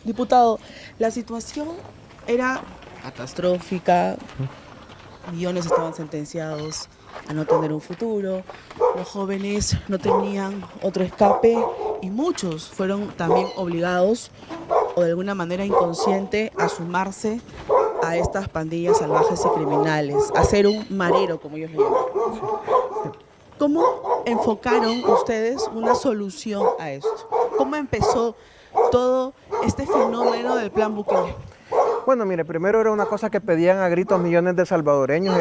Diputado, la situación era catastrófica, millones estaban sentenciados a no tener un futuro, los jóvenes no tenían otro escape y muchos fueron también obligados o de alguna manera inconsciente a sumarse a estas pandillas salvajes y criminales, a ser un marero, como ellos le llaman. ¿Cómo enfocaron ustedes una solución a esto? ¿Cómo empezó todo este fenómeno del Plan Bukele? Bueno, mire, primero era una cosa que pedían a gritos millones de salvadoreños,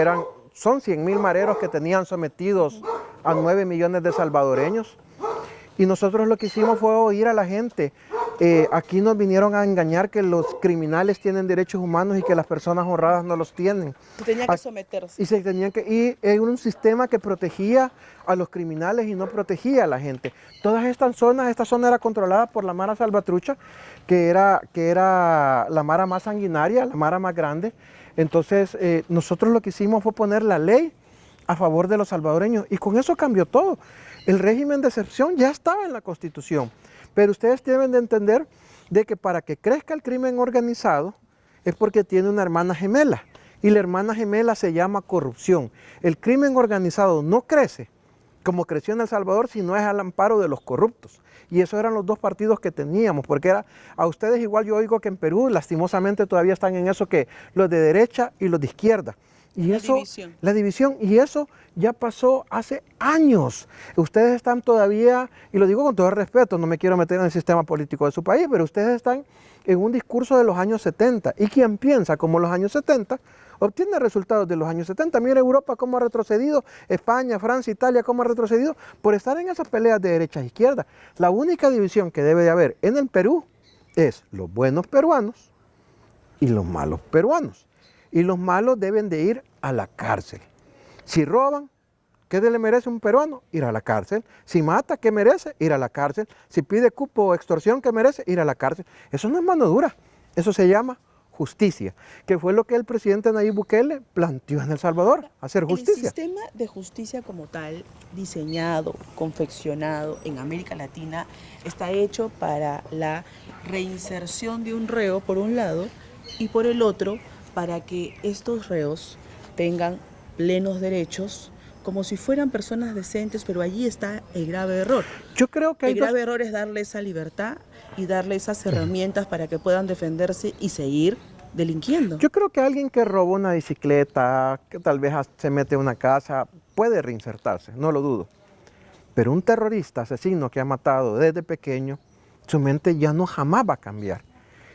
son 100.000 mareros que tenían sometidos a 9 millones de salvadoreños. Y nosotros lo que hicimos fue oír a la gente. Aquí nos vinieron a engañar que los criminales tienen derechos humanos y que las personas honradas no los tienen. Y tenían que someterse. Y era un sistema que protegía a los criminales y no protegía a la gente. Todas esta zona era controlada por la Mara Salvatrucha, que era la Mara más sanguinaria, la Mara más grande. Entonces nosotros lo que hicimos fue poner la ley a favor de los salvadoreños y con eso cambió todo. El régimen de excepción ya estaba en la Constitución, pero ustedes deben de entender de que para que crezca el crimen organizado es porque tiene una hermana gemela y la hermana gemela se llama corrupción. El crimen organizado no crece como creció en El Salvador si no es al amparo de los corruptos. Y esos eran los dos partidos que teníamos, porque a ustedes igual yo oigo que en Perú lastimosamente todavía están en eso que los de derecha y los de izquierda. Y la división, y eso ya pasó hace años. Ustedes están todavía, y lo digo con todo el respeto, no me quiero meter en el sistema político de su país, pero ustedes están en un discurso de los años 70. Y quien piensa como los años 70, obtiene resultados de los años 70. Mira Europa cómo ha retrocedido, España, Francia, Italia cómo ha retrocedido por estar en esas peleas de derecha e izquierda. La única división que debe de haber en el Perú es los buenos peruanos y los malos peruanos. Y los malos deben de ir a la cárcel. Si roban, ¿qué le merece un peruano? Ir a la cárcel. Si mata, ¿qué merece? Ir a la cárcel. Si pide cupo o extorsión, ¿qué merece? Ir a la cárcel. Eso no es mano dura, eso se llama justicia, que fue lo que el presidente Nayib Bukele planteó en El Salvador, hacer justicia. El sistema de justicia como tal, diseñado, confeccionado en América Latina, está hecho para la reinserción de un reo, por un lado, y por el otro, para que estos reos tengan plenos derechos, como si fueran personas decentes, pero allí está el grave error. Yo creo que el grave error es darle esa libertad y darle esas herramientas para que puedan defenderse y seguir delinquiendo. Yo creo que alguien que robó una bicicleta, que tal vez se mete a una casa, puede reinsertarse, no lo dudo. Pero un terrorista, asesino que ha matado desde pequeño, su mente ya no jamás va a cambiar.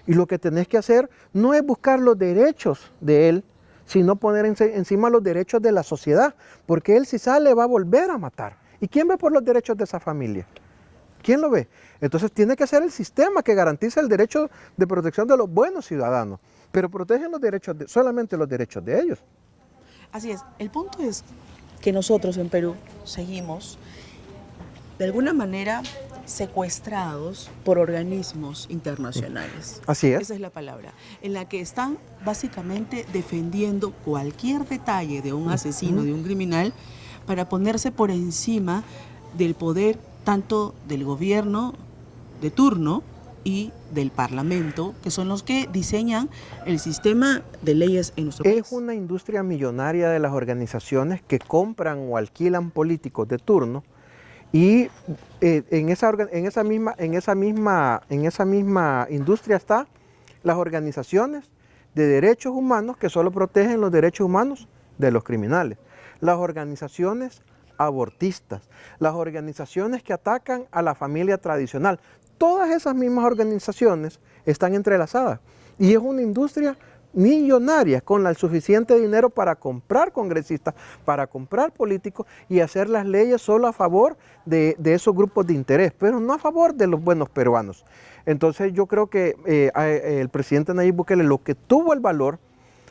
Y lo que tenés que hacer no es buscar los derechos de él, sino poner encima los derechos de la sociedad, porque él si sale va a volver a matar. ¿Y quién ve por los derechos de esa familia? ¿Quién lo ve? Entonces tiene que ser el sistema que garantice el derecho de protección de los buenos ciudadanos, pero protegen los derechos solamente los derechos de ellos. Así es, el punto es que nosotros en Perú seguimos de alguna manera secuestrados por organismos internacionales. Así es. Esa es la palabra, en la que están básicamente defendiendo cualquier detalle de un asesino, de un criminal, para ponerse por encima del poder tanto del gobierno de turno y del Parlamento, que son los que diseñan el sistema de leyes en nuestro país. Es una industria millonaria de las organizaciones que compran o alquilan políticos de turno. Y en esa misma industria están las organizaciones de derechos humanos que solo protegen los derechos humanos de los criminales. Las organizaciones abortistas, las organizaciones que atacan a la familia tradicional. Todas esas mismas organizaciones están entrelazadas y es una industria millonaria con el suficiente dinero para comprar congresistas, para comprar políticos y hacer las leyes solo a favor de esos grupos de interés, pero no a favor de los buenos peruanos. Entonces yo creo que el presidente Nayib Bukele lo que tuvo el valor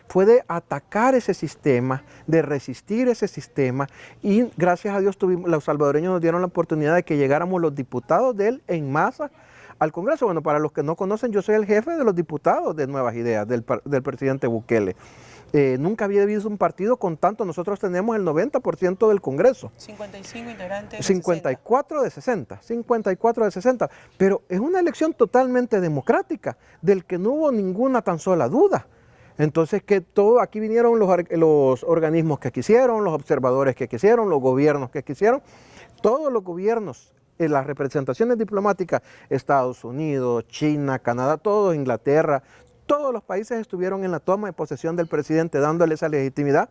fue de atacar ese sistema, de resistir ese sistema y gracias a Dios los salvadoreños nos dieron la oportunidad de que llegáramos los diputados de él en masa al Congreso. Bueno, para los que no conocen, yo soy el jefe de los diputados de Nuevas Ideas, del presidente Bukele. Nunca había habido un partido con tanto. Nosotros tenemos el 90% del Congreso. 55 integrantes. 54 de 60. 54 de 60. Pero es una elección totalmente democrática, del que no hubo ninguna tan sola duda. Entonces, aquí vinieron los organismos que quisieron, los observadores que quisieron, los gobiernos que quisieron. Todos los gobiernos, las representaciones diplomáticas, Estados Unidos, China, Canadá, todos, Inglaterra, todos los países estuvieron en la toma de posesión del presidente dándole esa legitimidad,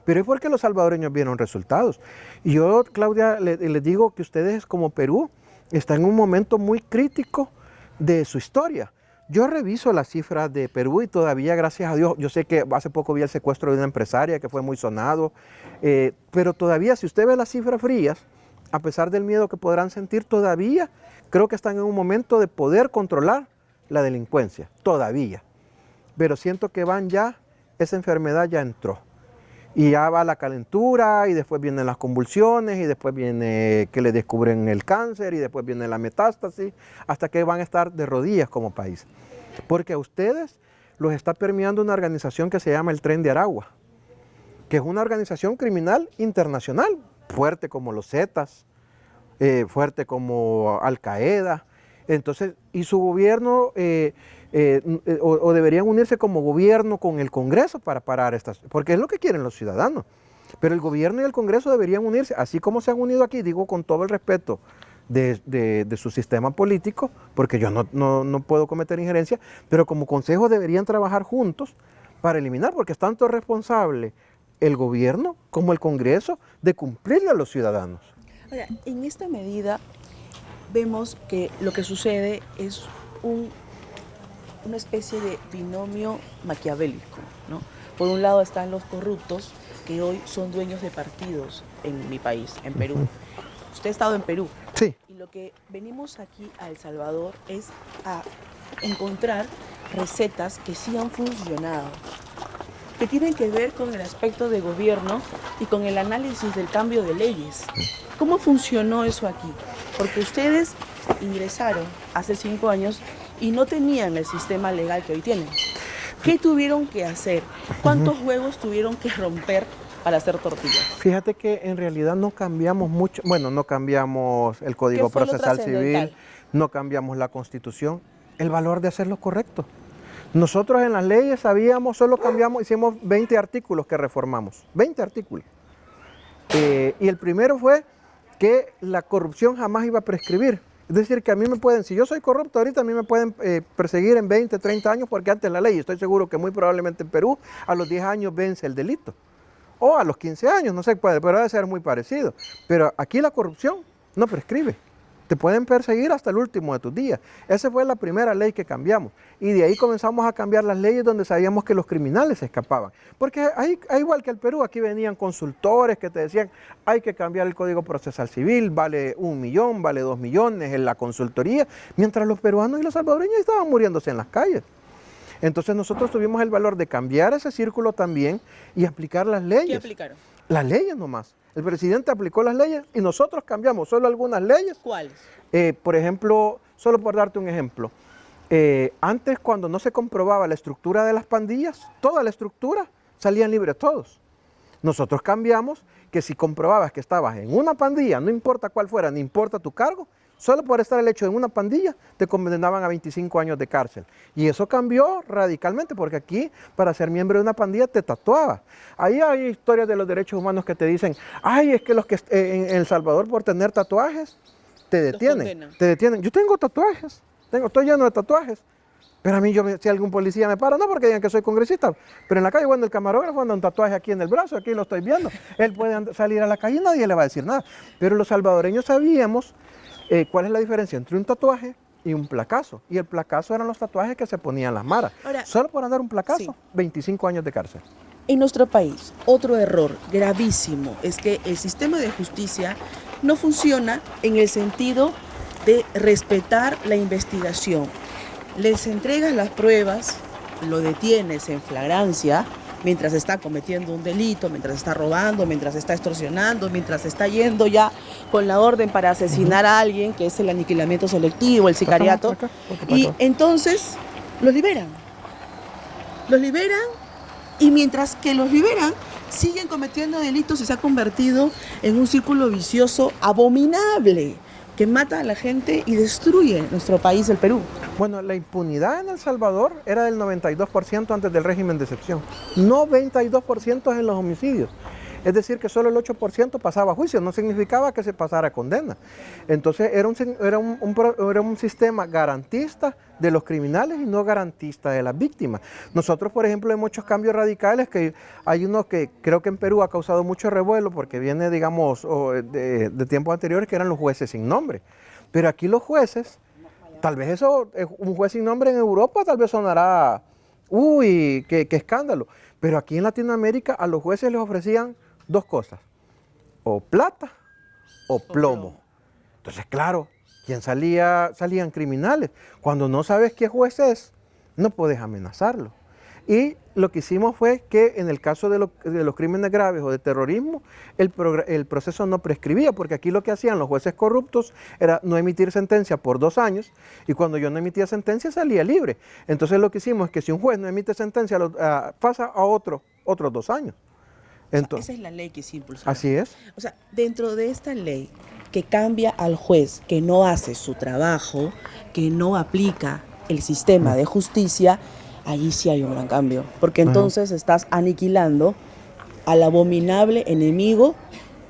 pero es porque los salvadoreños vieron resultados. Y yo, Claudia, les digo que ustedes como Perú están en un momento muy crítico de su historia. Yo reviso las cifras de Perú y todavía, gracias a Dios, yo sé que hace poco vi el secuestro de una empresaria que fue muy sonado, pero todavía si usted ve las cifras frías, a pesar del miedo que podrán sentir, todavía creo que están en un momento de poder controlar la delincuencia, todavía. Pero siento que esa enfermedad ya entró. Y ya va la calentura, y después vienen las convulsiones, y después viene que le descubren el cáncer, y después viene la metástasis, hasta que van a estar de rodillas como país. Porque a ustedes los está permeando una organización que se llama el Tren de Aragua, que es una organización criminal internacional, fuerte como los Zetas, fuerte como Al Qaeda. Entonces, y su gobierno, o deberían unirse como gobierno con el Congreso para parar estas, porque es lo que quieren los ciudadanos. Pero el gobierno y el Congreso deberían unirse, así como se han unido aquí, digo con todo el respeto de su sistema político, porque yo no puedo cometer injerencia, pero como consejo deberían trabajar juntos para eliminar, porque es tanto responsable el gobierno como el Congreso de cumplirle a los ciudadanos. Ahora, en esta medida vemos que lo que sucede es una especie de binomio maquiavélico, ¿no? Por un lado están los corruptos que hoy son dueños de partidos en mi país, en Perú. Usted ha estado en Perú. Sí. Y lo que venimos aquí a El Salvador es a encontrar recetas que sí han funcionado, que tienen que ver con el aspecto de gobierno y con el análisis del cambio de leyes. ¿Cómo funcionó eso aquí? Porque ustedes ingresaron hace 5 años y no tenían el sistema legal que hoy tienen. ¿Qué tuvieron que hacer? ¿Cuántos huevos tuvieron que romper para hacer tortillas? Fíjate que en realidad no cambiamos mucho, bueno, no cambiamos el Código Procesal Civil, no cambiamos la Constitución, el valor de hacer lo correcto. Nosotros en las leyes hicimos 20 artículos que reformamos, 20 artículos. Y el primero fue que la corrupción jamás iba a prescribir. Es decir, que a mí me pueden, si yo soy corrupto ahorita, a mí me pueden perseguir en 20, 30 años porque antes la ley, estoy seguro que muy probablemente en Perú, a los 10 años vence el delito. O a los 15 años, no sé, pero debe ser muy parecido. Pero aquí la corrupción no prescribe. Te pueden perseguir hasta el último de tus días. Esa fue la primera ley que cambiamos. Y de ahí comenzamos a cambiar las leyes donde sabíamos que los criminales se escapaban. Porque igual que el Perú, aquí venían consultores que te decían, hay que cambiar el Código Procesal Civil, vale 1 millón, vale 2 millones en la consultoría, mientras los peruanos y los salvadoreños estaban muriéndose en las calles. Entonces nosotros tuvimos el valor de cambiar ese círculo también y aplicar las leyes. ¿Qué aplicaron? Las leyes nomás. El presidente aplicó las leyes y nosotros cambiamos solo algunas leyes. ¿Cuáles? Por ejemplo, solo por darte un ejemplo, antes cuando no se comprobaba la estructura de las pandillas, toda la estructura, salían libres todos. Nosotros cambiamos que si comprobabas que estabas en una pandilla, no importa cuál fuera, ni importa tu cargo, solo por estar el hecho en una pandilla, te condenaban a 25 años de cárcel. Y eso cambió radicalmente, porque aquí, para ser miembro de una pandilla, te tatuaba. Ahí hay historias de los derechos humanos que te dicen, ay, es que los que en El Salvador por tener tatuajes, te detienen. Yo tengo tatuajes, estoy lleno de tatuajes. Pero a mí, si algún policía me para, no porque digan que soy congresista, pero en la calle, cuando el camarógrafo anda un tatuaje aquí en el brazo, aquí lo estoy viendo, él puede salir a la calle y nadie le va a decir nada. Pero los salvadoreños sabíamos cuál es la diferencia entre un tatuaje y un placazo. Y el placazo eran los tatuajes que se ponían las maras. Ahora, solo por andar un placazo, sí. 25 años de cárcel. En nuestro país, otro error gravísimo es que el sistema de justicia no funciona en el sentido de respetar la investigación. Les entregas las pruebas, lo detienes en flagrancia, mientras está cometiendo un delito, mientras está robando, mientras está extorsionando, mientras está yendo ya con la orden para asesinar a alguien, que es el aniquilamiento selectivo, el sicariato, y entonces los liberan Y mientras que los liberan, siguen cometiendo delitos y se ha convertido en un círculo vicioso abominable que mata a la gente y destruye nuestro país, el Perú. Bueno, la impunidad en El Salvador era del 92% antes del régimen de excepción. 92% en los homicidios. Es decir, que solo el 8% pasaba a juicio, no significaba que se pasara a condena. Entonces era un sistema garantista de los criminales y no garantista de las víctimas. Nosotros, por ejemplo, hay muchos cambios radicales, que hay uno que creo que en Perú ha causado mucho revuelo porque viene, digamos, de tiempos anteriores, que eran los jueces sin nombre. Pero aquí los jueces, tal vez eso, un juez sin nombre en Europa tal vez sonará, uy, qué escándalo. Pero aquí en Latinoamérica a los jueces les ofrecían dos cosas, o plata o plomo. Entonces, claro, ¿quién salía? Salían criminales. Cuando no sabes qué juez es, no puedes amenazarlo. Y lo que hicimos fue que en el caso de los crímenes graves o de terrorismo, el proceso no prescribía, porque aquí lo que hacían los jueces corruptos era no emitir sentencia por 2 años, y cuando yo no emitía sentencia salía libre. Entonces lo que hicimos es que si un juez no emite sentencia, pasa a otros 2 años. Entonces, esa es la ley que se impulsó. Así es. O sea, dentro de esta ley que cambia al juez que no hace su trabajo, que no aplica el sistema de justicia, allí sí hay un gran cambio, porque entonces estás aniquilando al abominable enemigo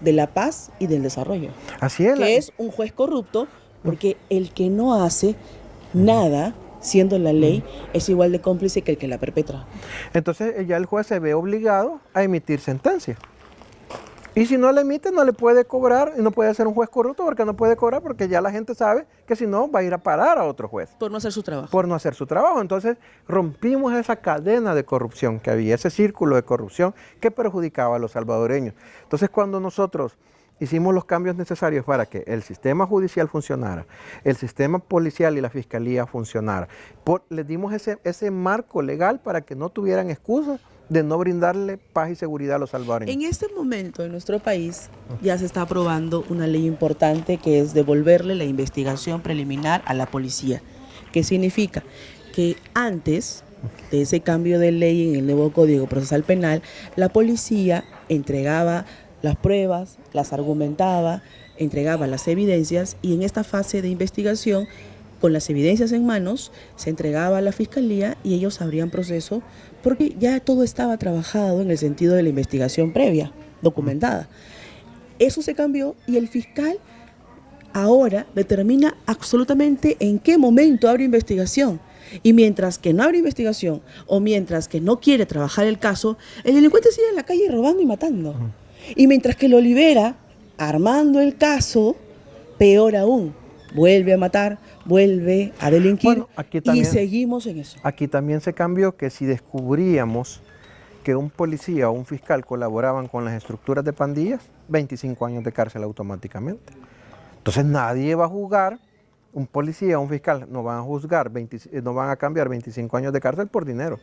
de la paz y del desarrollo. Así es. Que es un juez corrupto, porque el que no hace nada, siendo la ley, es igual de cómplice que el que la perpetra. Entonces ya el juez se ve obligado a emitir sentencia. Y si no le emite, no le puede cobrar, y no puede ser un juez corrupto porque no puede cobrar, porque ya la gente sabe que si no va a ir a parar a otro juez. Por no hacer su trabajo. Por no hacer su trabajo. Entonces rompimos esa cadena de corrupción que había, ese círculo de corrupción que perjudicaba a los salvadoreños. Entonces cuando nosotros hicimos los cambios necesarios para que el sistema judicial funcionara, el sistema policial y la fiscalía funcionara, les dimos ese marco legal para que no tuvieran excusa de no brindarle paz y seguridad a los salvadoreños. En este momento en nuestro país ya se está aprobando una ley importante, que es devolverle la investigación preliminar a la policía. ¿Qué significa? Que antes de ese cambio de ley en el nuevo Código Procesal Penal, la policía entregaba las pruebas, las argumentaba, entregaba las evidencias, y en esta fase de investigación, con las evidencias en manos, se entregaba a la fiscalía y ellos abrían proceso, porque ya todo estaba trabajado en el sentido de la investigación previa, documentada. Eso se cambió y el fiscal ahora determina absolutamente en qué momento abre investigación. Y mientras que no abre investigación o mientras que no quiere trabajar el caso, el delincuente sigue en la calle robando y matando. Y mientras que lo libera, armando el caso, peor aún, vuelve a matar, vuelve a delinquir, bueno, aquí también, y seguimos en eso. Aquí también se cambió que si descubríamos que un policía o un fiscal colaboraban con las estructuras de pandillas, 25 años de cárcel automáticamente. Entonces nadie va a juzgar, un policía o un fiscal no van a juzgar, no van a cambiar 25 años de cárcel por dinero.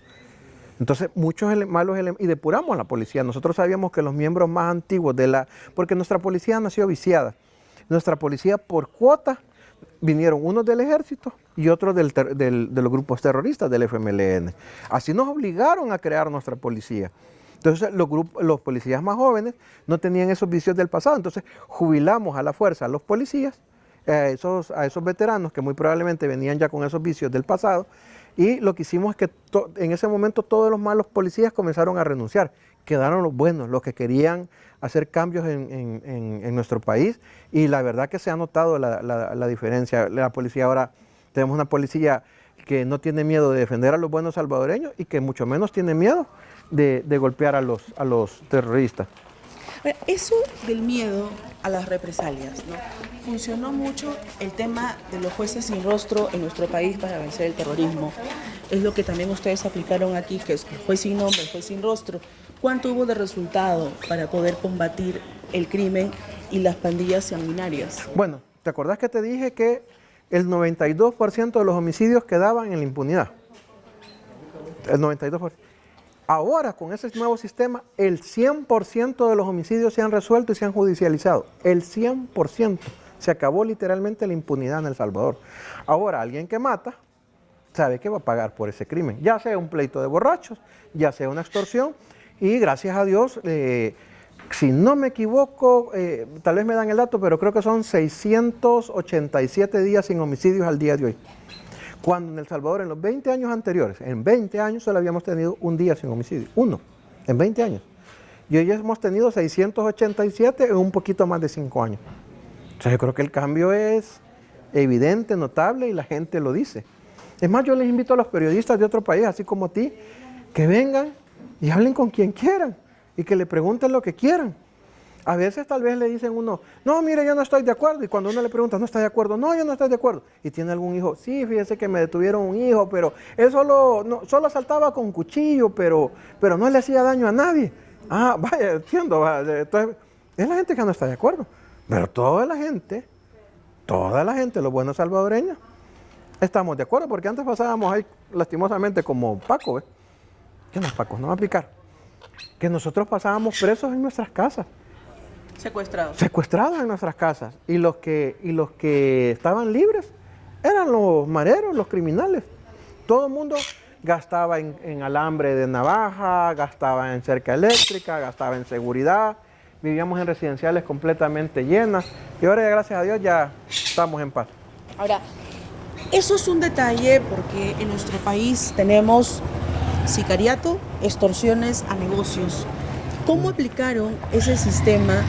Entonces, muchos malos elementos, y depuramos a la policía. Nosotros sabíamos que los miembros más antiguos porque nuestra policía nació viciada. Nuestra policía por cuota vinieron unos del ejército y otros de los grupos terroristas del FMLN. Así nos obligaron a crear nuestra policía. Entonces, los policías más jóvenes no tenían esos vicios del pasado. Entonces, jubilamos a la fuerza a los policías, a esos veteranos que muy probablemente venían ya con esos vicios del pasado. Y lo que hicimos es que en ese momento todos los malos policías comenzaron a renunciar. Quedaron los buenos, los que querían hacer cambios en nuestro país. Y la verdad que se ha notado la diferencia. La policía ahora, tenemos una policía que no tiene miedo de defender a los buenos salvadoreños y que mucho menos tiene miedo de golpear a los terroristas. Eso del miedo a las represalias, ¿no? Funcionó mucho el tema de los jueces sin rostro en nuestro país para vencer el terrorismo. Es lo que también ustedes aplicaron aquí, que es el juez sin nombre, el juez sin rostro. ¿Cuánto hubo de resultado para poder combatir el crimen y las pandillas sanguinarias? Bueno, ¿te acordás que te dije que el 92% de los homicidios quedaban en la impunidad? El 92%. Ahora, con ese nuevo sistema, el 100% de los homicidios se han resuelto y se han judicializado. El 100%. Se acabó literalmente la impunidad en El Salvador. Ahora, alguien que mata, sabe que va a pagar por ese crimen, ya sea un pleito de borrachos, ya sea una extorsión, y gracias a Dios, si no me equivoco, tal vez me dan el dato, pero creo que son 687 días sin homicidios al día de hoy. Cuando en El Salvador, en los 20 años anteriores, en 20 años solo habíamos tenido un día sin homicidio, uno, en 20 años. Y hoy hemos tenido 687 en un poquito más de 5 años. O sea, yo creo que el cambio es evidente, notable, y la gente lo dice. Es más, yo les invito a los periodistas de otro país, así como a ti, que vengan y hablen con quien quieran y que le pregunten lo que quieran. A veces tal vez le dicen uno, no, mire, yo no estoy de acuerdo. Y cuando uno le pregunta, ¿no está de acuerdo? No, yo no estoy de acuerdo. Y tiene algún hijo, sí, fíjese que me detuvieron un hijo, pero él solo asaltaba con cuchillo, pero no le hacía daño a nadie. Ah, vaya, entiendo. Entonces, es la gente que no está de acuerdo. Pero toda la gente, los buenos salvadoreños, estamos de acuerdo, porque antes pasábamos ahí, lastimosamente, como Paco, ¿ves? ¿Qué no es Paco? No va a aplicar. Que nosotros pasábamos presos en nuestras casas. Secuestrados en nuestras casas. Y los que estaban libres eran los mareros, los criminales. Todo el mundo gastaba en alambre de navaja, gastaba en cerca eléctrica, gastaba en seguridad. Vivíamos en residenciales completamente llenas. Y ahora, gracias a Dios, ya estamos en paz. Ahora, eso es un detalle porque en nuestro país tenemos sicariato, extorsiones a negocios. ¿Cómo aplicaron ese sistema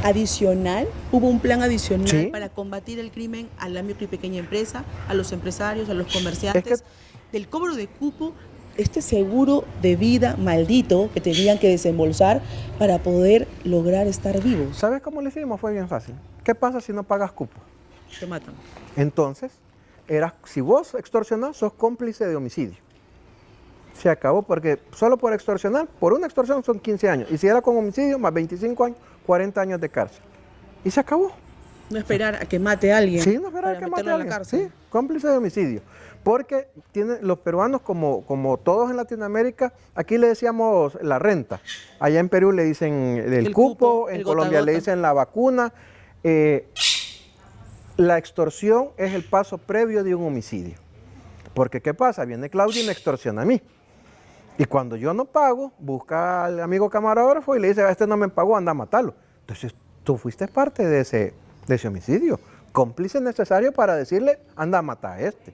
adicional? ¿Hubo un plan adicional para combatir el crimen a la micro y pequeña empresa, a los empresarios, a los comerciantes? Del cobro de cupo, este seguro de vida maldito que tenían que desembolsar para poder lograr estar vivos. ¿Sabes cómo lo hicimos? Fue bien fácil. ¿Qué pasa si no pagas cupo? Te matan. Entonces, si vos extorsionás, sos cómplice de homicidio. Se acabó, porque solo por extorsionar, por una extorsión son 15 años. Y si era con homicidio, más 25 años, 40 años de cárcel. Y se acabó. No esperar a que mate a alguien. Sí, no esperar a que mate a alguien. Sí, cómplice de homicidio. Porque los peruanos, como todos en Latinoamérica, aquí le decíamos la renta. Allá en Perú le dicen el cupo, en Colombia le dicen la vacuna. La extorsión es el paso previo de un homicidio. Porque, ¿qué pasa? Viene Claudia y me extorsiona a mí. Y cuando yo no pago, busca al amigo camarógrafo y le dice, este no me pagó, anda a matarlo. Entonces, tú fuiste parte de ese homicidio. Cómplice necesario para decirle, anda a matar a este.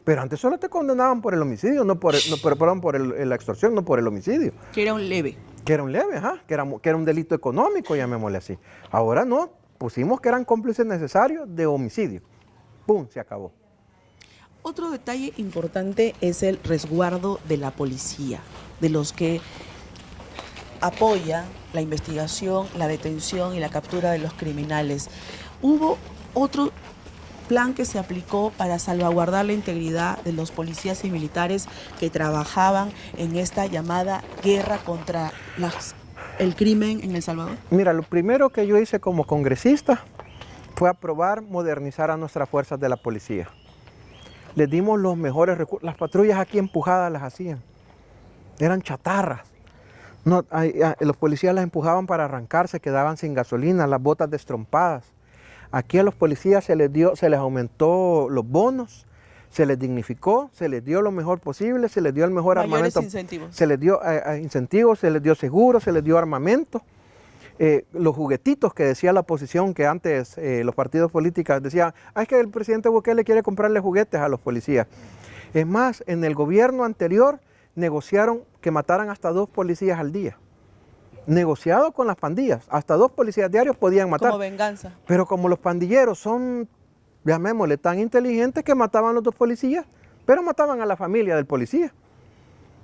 Pero antes solo te condenaban por el homicidio, por la extorsión, no por el homicidio. Que era un leve. Que era un leve, que era un delito económico, llamémosle así. Ahora no, pusimos que eran cómplices necesarios de homicidio. ¡Pum! Se acabó. Otro detalle importante es el resguardo de la policía, de los que apoya la investigación, la detención y la captura de los criminales. ¿Hubo otro plan que se aplicó para salvaguardar la integridad de los policías y militares que trabajaban en esta llamada guerra contra el crimen en El Salvador? Mira, lo primero que yo hice como congresista fue aprobar modernizar a nuestras fuerzas de la policía. Les dimos los mejores recursos. Las patrullas aquí empujadas las hacían. Eran chatarras. Los policías las empujaban para arrancar, se quedaban sin gasolina, las botas destrompadas. Aquí a los policías se les aumentó los bonos, se les dignificó, se les dio lo mejor posible, se les dio el mejor armamento. Incentivos. Se les dio incentivos, se les dio seguros, se les dio armamento. Los juguetitos que decía la oposición, que antes los partidos políticos decían, es que el presidente Bukele quiere comprarle juguetes a los policías. Es más, en el gobierno anterior negociaron que mataran hasta 2 policías al día. Negociado con las pandillas, hasta 2 policías diarios podían matar. Como venganza. Pero como los pandilleros son, llamémosle, tan inteligentes que mataban a los 2 policías, pero mataban a la familia del policía.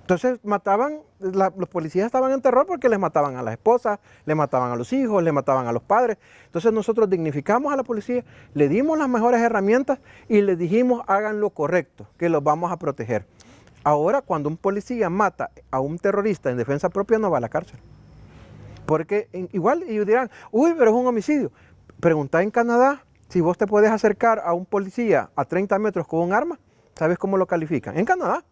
Entonces los policías estaban en terror porque les mataban a las esposas, les mataban a los hijos, les mataban a los padres. Entonces nosotros dignificamos a la policía, le dimos las mejores herramientas y les dijimos hagan lo correcto, que los vamos a proteger. Ahora cuando un policía mata a un terrorista en defensa propia no va a la cárcel. Porque igual ellos dirán, uy, pero es un homicidio. Preguntá en Canadá si vos te puedes acercar a un policía a 30 metros con un arma, ¿sabes cómo lo califican? En Canadá.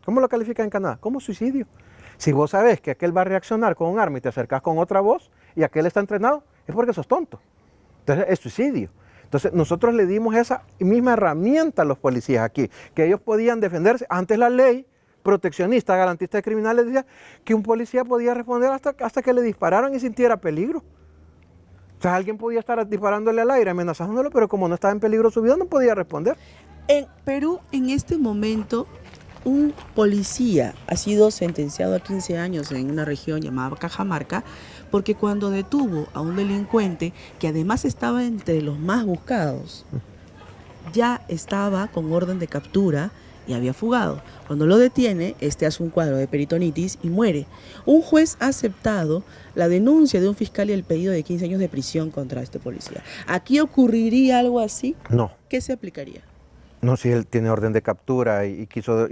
¿Cómo lo califican en Canadá? Como suicidio. Si vos sabés que aquel va a reaccionar con un arma y te acercás con otra voz y aquel está entrenado, es porque sos tonto. Entonces es suicidio. Entonces nosotros le dimos esa misma herramienta a los policías aquí, que ellos podían defenderse. Antes la ley proteccionista, garantista de criminales decía que un policía podía responder hasta que le dispararan y sintiera peligro. O sea, alguien podía estar disparándole al aire, amenazándolo, pero como no estaba en peligro su vida, no podía responder. En Perú, en este momento, un policía ha sido sentenciado a 15 años en una región llamada Cajamarca, porque cuando detuvo a un delincuente, que además estaba entre los más buscados, ya estaba con orden de captura y había fugado. Cuando lo detiene, hace un cuadro de peritonitis y muere. Un juez ha aceptado la denuncia de un fiscal y el pedido de 15 años de prisión contra este policía. ¿Aquí ocurriría algo así? No. ¿Qué se aplicaría? No, si él tiene orden de captura y quiso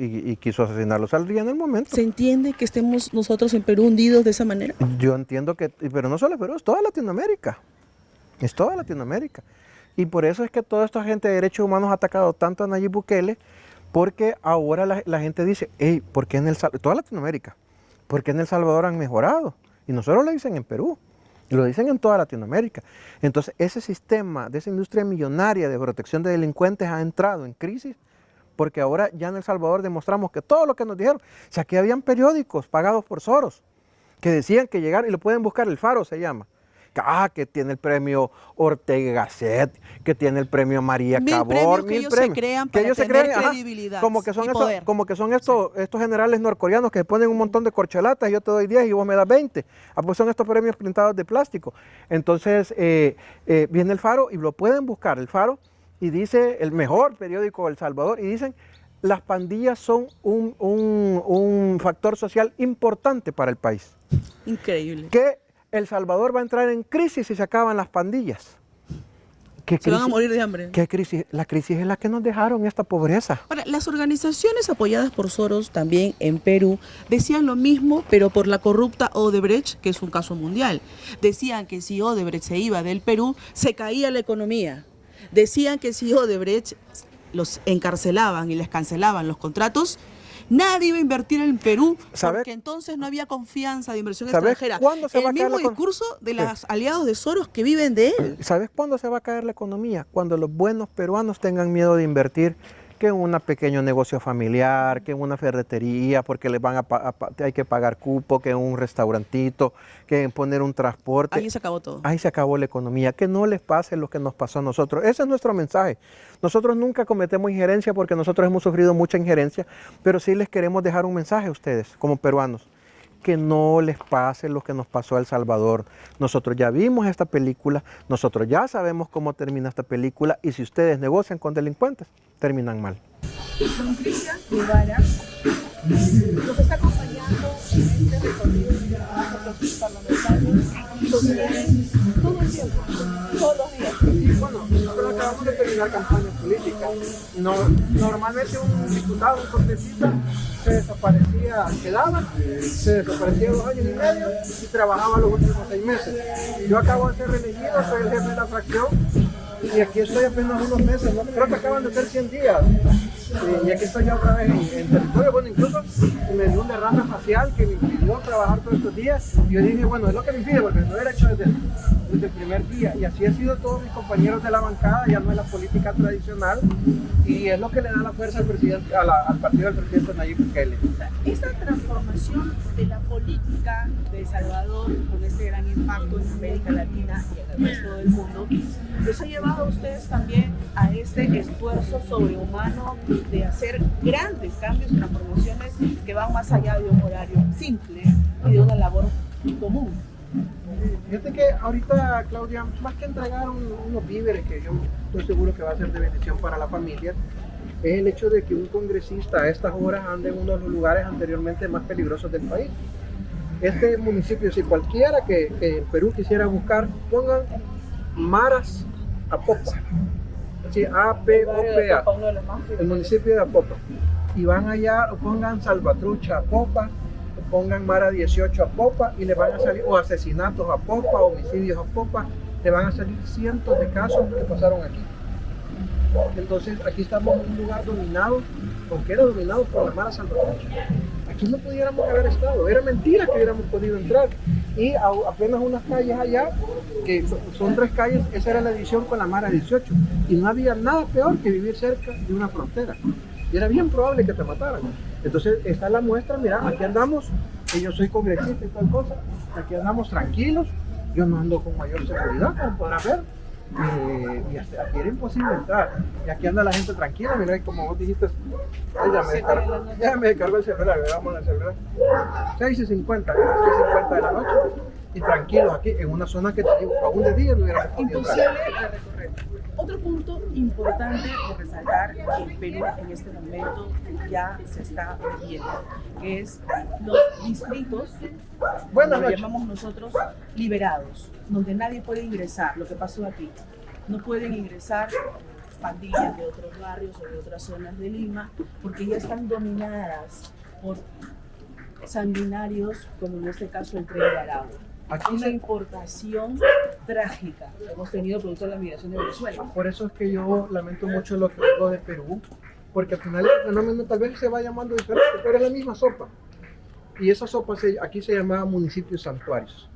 asesinarlo, saldría en el momento. ¿Se entiende que estemos nosotros en Perú hundidos de esa manera? Yo entiendo que, pero no solo Perú, es toda Latinoamérica. Es toda Latinoamérica. Y por eso es que toda esta gente de derechos humanos ha atacado tanto a Nayib Bukele, porque ahora la gente dice, hey, ¿por qué en toda Latinoamérica? ¿Por qué en El Salvador han mejorado? Y no solo lo dicen en Perú, lo dicen en toda Latinoamérica. Entonces, ese sistema de esa industria millonaria de protección de delincuentes ha entrado en crisis, porque ahora ya en El Salvador demostramos que todo lo que nos dijeron, o sea, aquí habían periódicos pagados por Soros, que decían que llegaron, y lo pueden buscar, El Faro se llama, que tiene el premio Ortega Gasset, que tiene el premio María Cabor, que ellos se crean para tener credibilidad como que son y poder. como que son estos generales norcoreanos que ponen un montón de corcholatas y yo te doy 10 y vos me das 20. Pues son estos premios pintados de plástico. Entonces viene El Faro y lo pueden buscar, El Faro, y dice, el mejor periódico de El Salvador, y dicen, las pandillas son un factor social importante para el país. Increíble. Que El Salvador va a entrar en crisis si se acaban las pandillas. Se van a morir de hambre. ¿Qué crisis? La crisis es la que nos dejaron esta pobreza. Ahora, las organizaciones apoyadas por Soros también en Perú decían lo mismo, pero por la corrupta Odebrecht, que es un caso mundial. Decían que si Odebrecht se iba del Perú, se caía la economía. Decían que si Odebrecht los encarcelaban y les cancelaban los contratos, nadie iba a invertir en Perú, porque entonces no había confianza de inversión extranjera. ¿Cuándo se va a caer el mismo discurso de los aliados de Soros que viven de él. ¿Sabes cuándo se va a caer la economía? Cuando los buenos peruanos tengan miedo de invertir, que en un pequeño negocio familiar, que en una ferretería, porque les van hay que pagar cupo, que en un restaurantito, que en poner un transporte. Ahí se acabó todo. Ahí se acabó la economía. Que no les pase lo que nos pasó a nosotros. Ese es nuestro mensaje. Nosotros nunca cometemos injerencia porque nosotros hemos sufrido mucha injerencia, pero sí les queremos dejar un mensaje a ustedes, como peruanos. Que no les pase lo que nos pasó a El Salvador. Nosotros ya vimos esta película, nosotros ya sabemos cómo termina esta película y si ustedes negocian con delincuentes, terminan mal. Don Cristian Guevara nos está acompañando en este recorrido de nosotros parlamentarios todo el tiempo, todos los días. Bueno, nosotros acabamos de terminar campañas políticas. Normalmente un diputado, un congresista, se desaparecía, se desaparecía 2 años y medio y trabajaba los últimos 6 meses. Yo acabo de ser reelegido, soy el jefe de la fracción y aquí estoy apenas unos meses, ¿no? Creo que acaban de ser 100 días. Y aquí estoy ya otra vez en territorio. Bueno, incluso me dio un derrame facial que me impidió trabajar todos estos días. Y yo dije, bueno, es lo que me impide, porque no era hecho desde el primer día. Y así han sido todos mis compañeros de la bancada, ya no es la política tradicional. Y es lo que le da la fuerza al presidente, al partido del presidente Nayib Bukele. Esta transformación de la política de El Salvador, con este gran impacto en América Latina y en el resto del mundo, los ha llevado a ustedes también a este esfuerzo sobrehumano de hacer grandes cambios y transformaciones que van más allá de un horario simple y de una labor común. Fíjate que ahorita, Claudia, más que entregar unos víveres que yo estoy seguro que va a ser de bendición para la familia, es el hecho de que un congresista a estas horas ande en uno de los lugares anteriormente más peligrosos del país. Este municipio, si cualquiera que en Perú quisiera buscar, pongan Maras Apopa, así A-P-O-P-A, el municipio de Apopa, y van allá, o pongan Salvatrucha Apopa, o pongan Mara 18 Apopa, y le van a salir, o asesinatos Apopa, homicidios Apopa, le van a salir cientos de casos que pasaron aquí. Entonces aquí estamos en un lugar dominado, aunque era dominado por la Mara Salvatrucha. Aquí no pudiéramos haber estado, era mentira que hubiéramos podido entrar. y apenas unas calles allá, que son 3 calles, esa era la división con la Mara 18. Y no había nada peor que vivir cerca de una frontera. Y era bien probable que te mataran. Entonces, esta es la muestra, mira, aquí andamos, que yo soy congresista y tal cosa, aquí andamos tranquilos, yo no ando con mayor seguridad, como podrás ver. Y hasta aquí era imposible entrar. Y aquí anda la gente tranquila, mira, como vos dijiste, ay, ya me descargó el celular, veamos el celular. 6:50 de la noche, y tranquilos aquí en una zona que te digo, aún de día no hubiera podido Imposible entrar. de recorrer. Otro punto importante de resaltar que el Perú en este momento ya se está viendo, que es los distritos, Buenas como lo noches. llamamos nosotros, liberados, donde nadie puede ingresar, lo que pasó aquí. No pueden ingresar pandillas de otros barrios o de otras zonas de Lima, porque ya están dominadas por sanguinarios, como en este caso el Tren de Aragua. Aquí Una importación trágica que hemos tenido producto de la migración de Venezuela. Por eso es que yo lamento mucho lo que digo de Perú, porque al final el fenómeno tal vez se va llamando diferente, pero es la misma sopa. Y esa sopa aquí se llamaba municipios santuarios,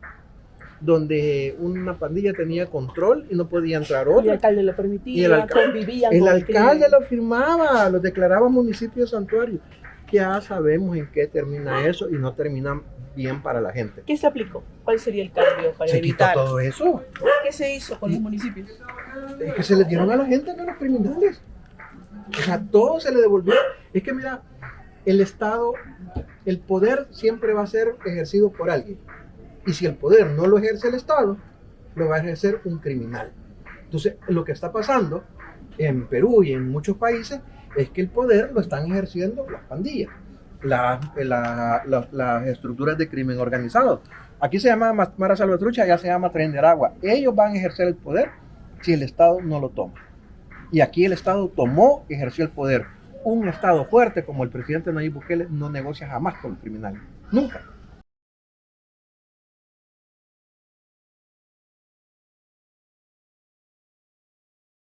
donde una pandilla tenía control y no podía entrar Y el otra. alcalde lo Y permitía, el alcalde- convivían El con alcalde crimen. lo firmaba, lo declaraba municipio santuario. Ya sabemos en qué termina eso y no termina bien para la gente. ¿Qué se aplicó? ¿Cuál sería el cambio para Se quitó evitar? todo eso. ¿Qué se hizo con los municipios? Es que se le dieron a la gente, no a los criminales. O sea, todo se le devolvió. Es que mira, el Estado, el poder siempre va a ser ejercido por alguien. Y si el poder no lo ejerce el Estado, lo va a ejercer un criminal. Entonces, lo que está pasando en Perú y en muchos países es que el poder lo están ejerciendo las pandillas, las estructuras de crimen organizado. Aquí se llama Mara Salvatrucha, allá se llama Tren de Aragua. Ellos van a ejercer el poder si el Estado no lo toma. Y aquí el Estado tomó, ejerció el poder. Un Estado fuerte como el presidente Nayib Bukele no negocia jamás con los criminales. Nunca.